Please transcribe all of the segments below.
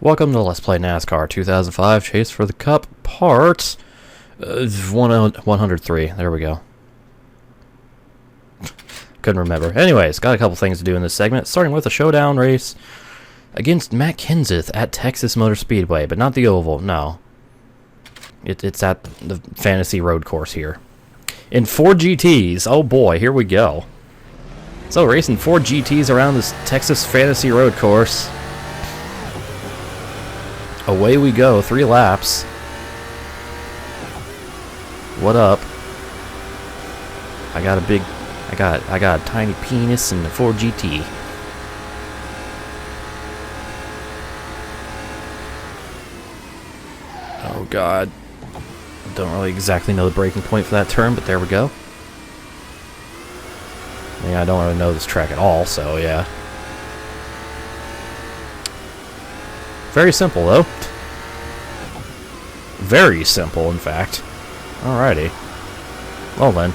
Welcome to Let's Play NASCAR 2005 Chase for the Cup Part 103. There we go. Couldn't remember. Anyways, got a couple things to do in this segment, starting with a showdown race against Matt Kenseth at Texas Motor Speedway, but not the oval, no. It's at the Fantasy Road Course here. In 4 GTs, oh boy, here we go. So, racing 4 GTs around this Texas Fantasy Road Course. Away we go, 3 laps. What up? I got a tiny penis in the 4 GT. Oh god. Don't really exactly know the breaking point for that turn, but there we go. I mean, I don't really know this track at all, so yeah. Very simple, though. Very simple, in fact. Alrighty. Well then.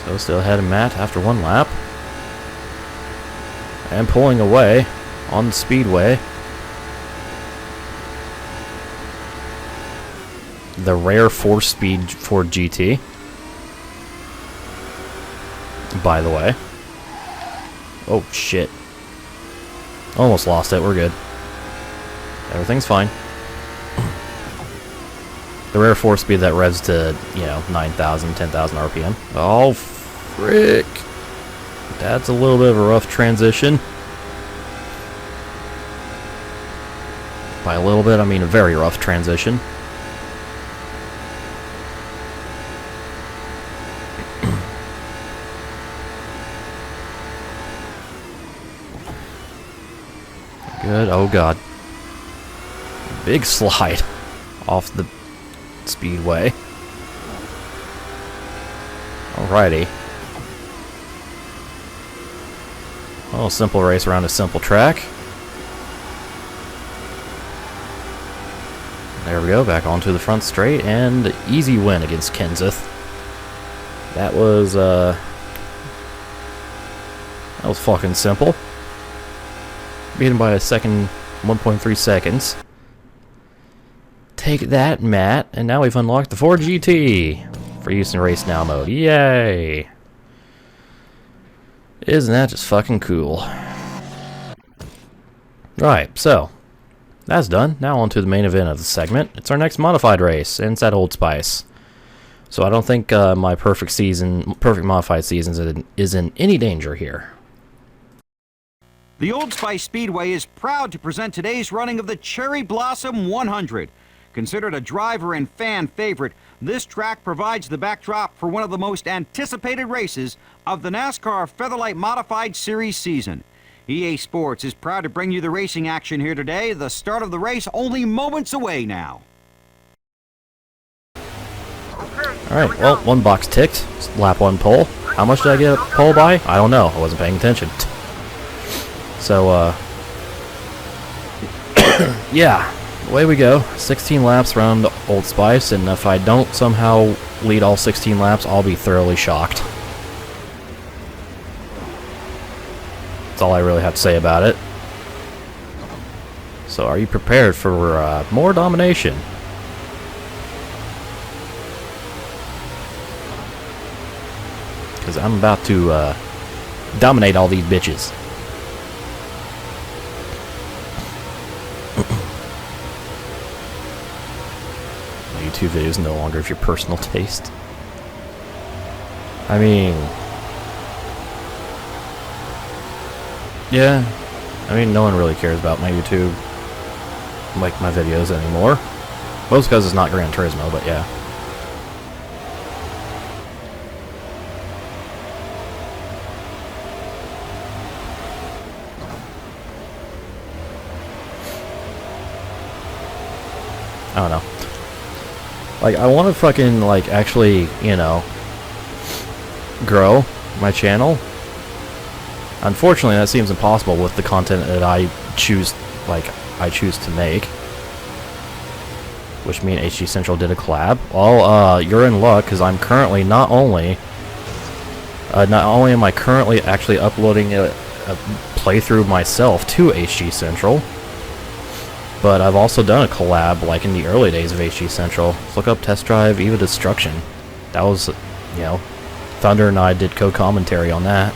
So still ahead of Matt after 1 lap. And pulling away on the speedway. The rare 4-speed Ford GT. By the way. Oh, shit. Almost lost it. We're good. Everything's fine. The rare 4-speed that revs to, 9,000, 10,000 RPM. Oh, frick. That's a little bit of a rough transition. By a little bit, I mean a very rough transition. Good. Oh god. Big slide off the speedway. Alrighty. Well, simple race around a simple track. There we go, back onto the front straight, and easy win against Kenseth. That was fucking simple. Beat him by a second, 1.3 seconds. Take that, Matt. And now we've unlocked the Ford GT for use in Race Now mode. Yay! Isn't that just fucking cool? Right, so that's done. Now on to the main event of the segment. It's our next modified race, and it's at Old Spice. So I don't think my perfect modified season is in any danger here. The Old Spice Speedway is proud to present today's running of the Cherry Blossom 100. Considered a driver and fan favorite, this track provides the backdrop for one of the most anticipated races of the NASCAR Featherlight Modified Series season. EA Sports is proud to bring you the racing action here today. The start of the race only moments away now. Alright, well, 1 box ticked. Lap 1 pole. How much did I get a pole by? I don't know. I wasn't paying attention. So, yeah, away we go. 16 laps around Old Spice, and if I don't somehow lead all 16 laps, I'll be thoroughly shocked. That's all I really have to say about it. So, are you prepared for more domination? Because I'm about to dominate all these bitches. YouTube videos no longer of your personal taste. I mean, yeah, no one really cares about my YouTube, like my videos anymore. Most because it's not Gran Turismo, but yeah. I don't know. Like, I want to fucking, actually, grow my channel. Unfortunately, that seems impossible with the content that I choose to make. which me and HG Central did a collab. Well, you're in luck, because I'm currently not only Not only am I currently actually uploading a playthrough myself to HG Central, but I've also done a collab like in the early days of HG Central. Let's look up Test Drive Eva Destruction. That was, you know, Thunder and I did co-commentary on that.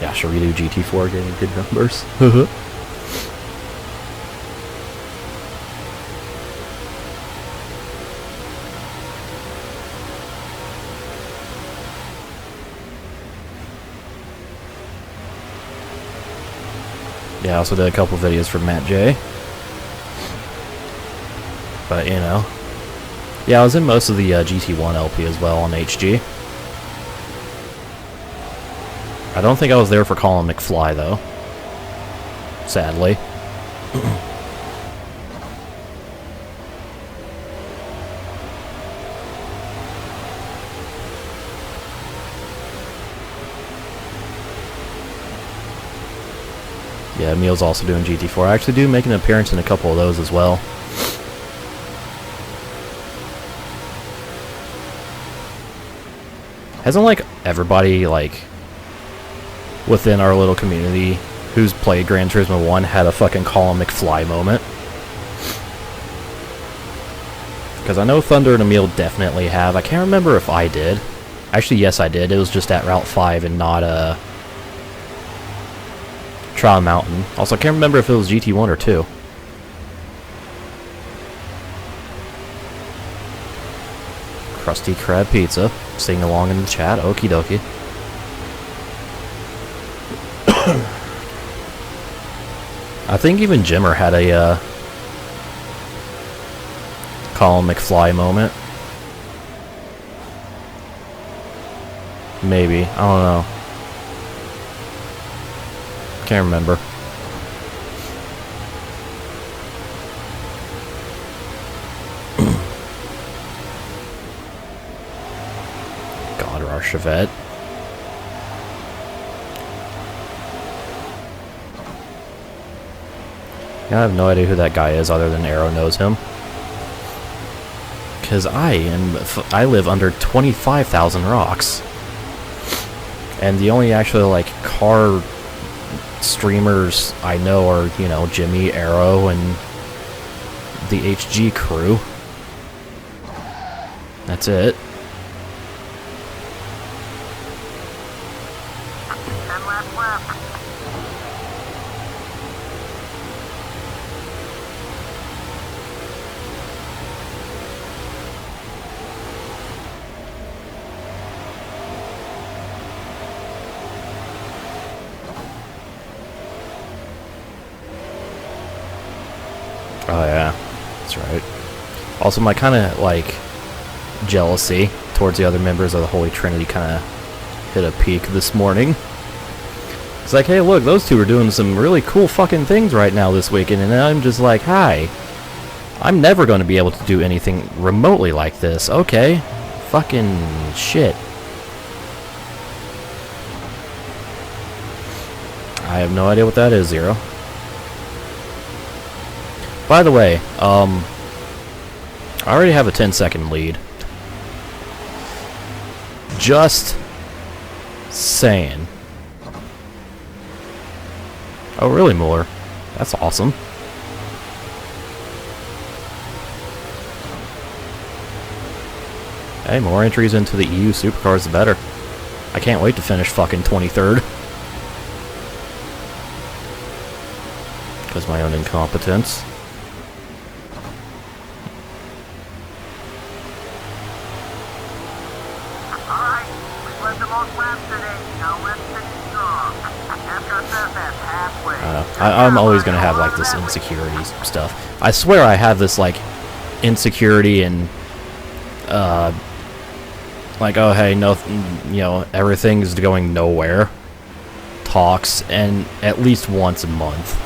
Yeah, should we do GT4 getting good numbers? Yeah, I also did a couple videos for Matt J. But, you know. Yeah, I was in most of the GT1 LP as well on HG. I don't think I was there for Colin McFly, though. Sadly. Yeah, Emil's also doing GT4. I actually do make an appearance in a couple of those as well. Hasn't, like, everybody, like, within our little community who's played Gran Turismo 1 had a fucking Colin McFly moment? Because I know Thunder and Emil definitely have. I can't remember if I did. Actually, yes, I did. It was just at Route 5 and not, Trial Mountain. Also, I can't remember if it was GT1 or 2. Krusty Krab Pizza. Sing along in the chat. Okie dokie. I think even Jimmer had a Colin McFly moment. Maybe. I don't know. Can't remember. God, our Chevette. Yeah, I have no idea who that guy is other than Arrow knows him. Because I live under 25,000 rocks. And the only actually, like, car streamers I know are, you know, Jimmy, Arrow, and the HG crew. That's it. Oh yeah, that's right. Also, my kind of, like, jealousy towards the other members of the Holy Trinity kind of hit a peak this morning. It's like, hey, look, those two are doing some really cool fucking things right now this weekend, and I'm just like, hi. I'm never going to be able to do anything remotely like this. Okay. Fucking shit. I have no idea what that is, Zero. By the way, I already have a 10-second lead. Just saying. Oh, really, Mueller? That's awesome. Hey, more entries into the EU Supercars, the better. I can't wait to finish fucking 23rd. Because my own incompetence. I'm always going to have, like, this insecurity stuff. I swear I have this, like, insecurity and, like, oh, hey, no, you know, everything's going nowhere. Talks, and at least once a month.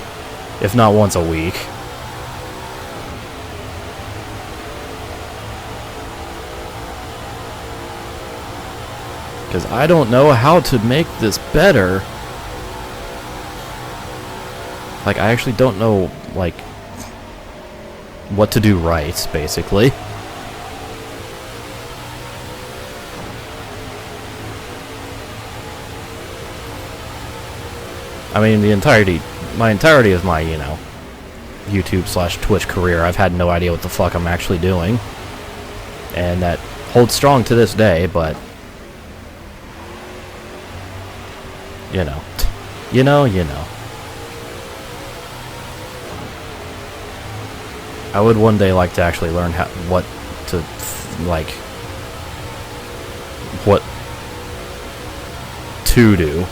If not once a week. Because I don't know how to make this better. Like, I actually don't know, like, what to do right, basically. I mean, my entirety of my, you know, YouTube/Twitch career, I've had no idea what the fuck I'm actually doing. And that holds strong to this day, but... You know. You know. I would one day like to actually learn what to do.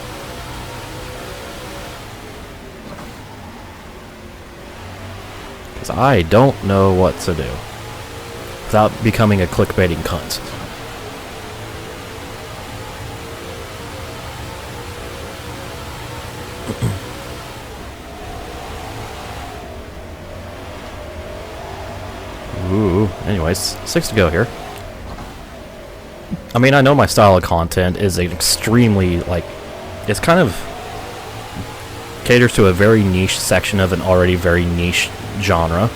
Because I don't know what to do without becoming a clickbaiting cunt. Ooh, anyways, 6 to go here. I mean, I know my style of content is extremely, like, it's kind of caters to a very niche section of an already very niche genre.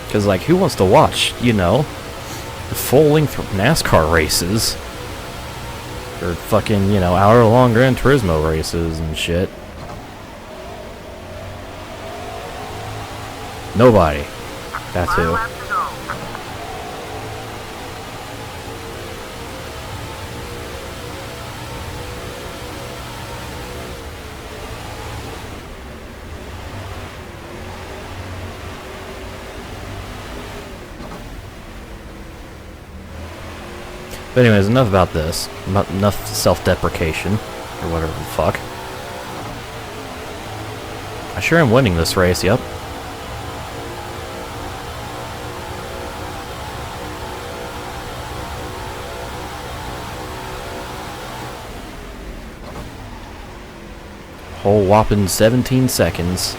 Because, like, who wants to watch, you know, full-length NASCAR races? Or fucking, you know, hour-long Gran Turismo races and shit. Nobody. That too. But anyways, enough about this. Enough self-deprecation. Or whatever the fuck. I sure am winning this race, yep. Whole whopping 17 seconds.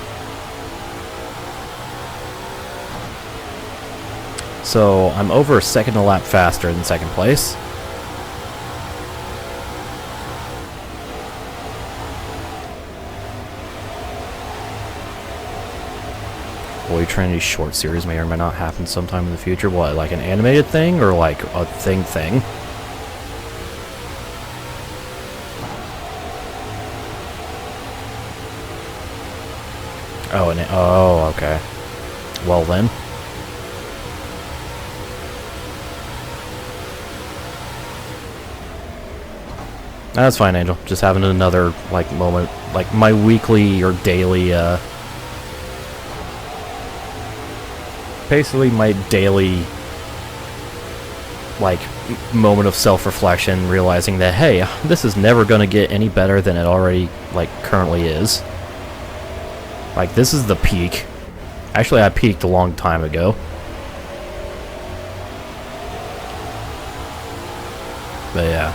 So, I'm over a second a lap faster than second place. Boy Trinity short series may or may not happen sometime in the future. What, like an animated thing or like a thing? Oh, oh, okay. Well then. That's fine, Angel. Just having another, like, moment, like, my weekly or daily, basically my daily, like, moment of self-reflection, realizing that, hey, this is never gonna get any better than it already, like, currently is. Like, this is the peak. Actually, I peaked a long time ago. But yeah.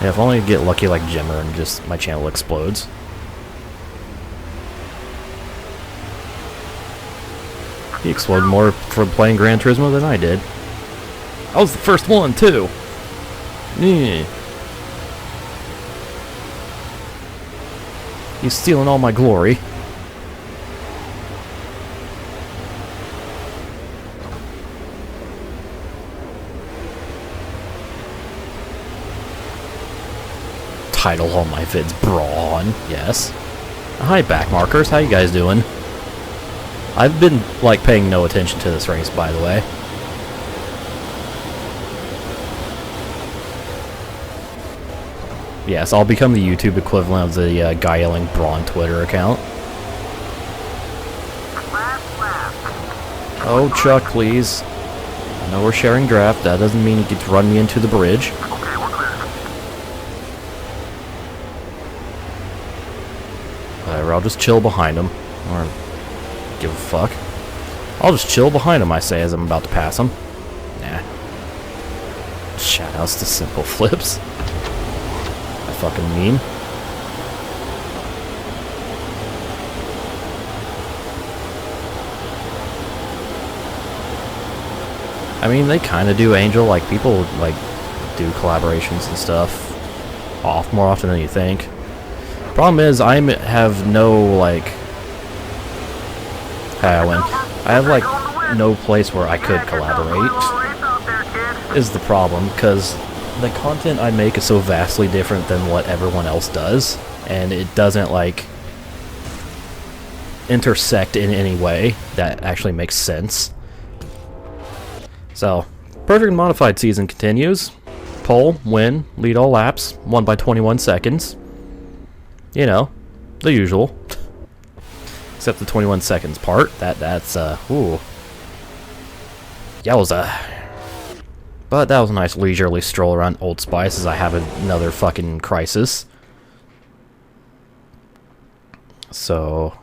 Yeah, if only I get lucky like Jimmer and just my channel explodes. He exploded more for playing Gran Turismo than I did. I was the first one, too. Yeah. He's stealing all my glory. Title all my vids brawn. Yes. Hi, backmarkers. How you guys doing? I've been, like, paying no attention to this race, by the way. Yes, I'll become the YouTube equivalent of the guy yelling Braun Twitter account. Oh, Chuck, please. I know we're sharing draft. That doesn't mean you get to run me into the bridge. Whatever, I'll just chill behind him. Or give a fuck. I'll just chill behind him, I say, as I'm about to pass him. Nah. Shoutouts to Simple Flips. I fucking mean. I mean, they kind of do Angel. Like, people, like, do collaborations and stuff more often than you think. Problem is, I have no, like... I have, like, no place where I could collaborate, is the problem, because the content I make is so vastly different than what everyone else does, and it doesn't, like, intersect in any way that actually makes sense. So, Perfect Modified season continues. Pole, win, lead all laps, won by 21 seconds. You know, the usual. Except the 21 seconds part. That's, ooh. Yowza. But that was a nice leisurely stroll around Old Spice as I have another fucking crisis. So...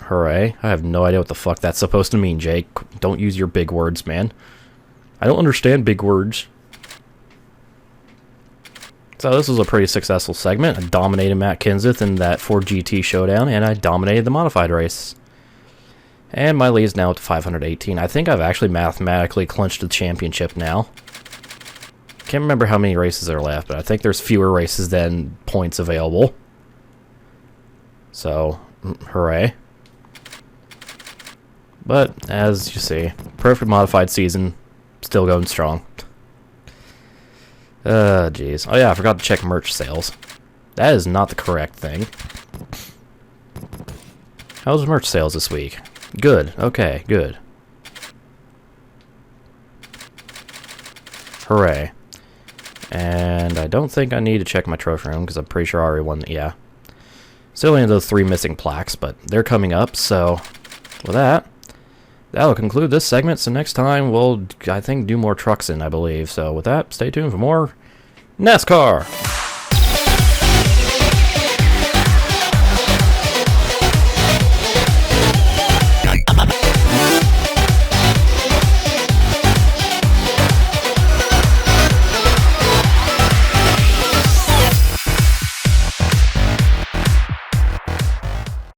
hooray. I have no idea what the fuck that's supposed to mean, Jake. Don't use your big words, man. I don't understand big words. So this was a pretty successful segment. I dominated Matt Kenseth in that Ford GT showdown, and I dominated the modified race. And my lead is now up to 518. I think I've actually mathematically clinched the championship now. Can't remember how many races are left, but I think there's fewer races than points available. So, hooray. But, as you see, Perfect Modified season, still going strong. Jeez. Oh yeah, I forgot to check merch sales. That is not the correct thing. How's merch sales this week? Good. Okay, good. Hooray. And I don't think I need to check my trophy room, because I'm pretty sure I already won. Yeah. Still only those 3 missing plaques, but they're coming up, so with that, that'll conclude this segment. So next time we'll, I think, do more trucks in, I believe. So with that, stay tuned for more NASCAR!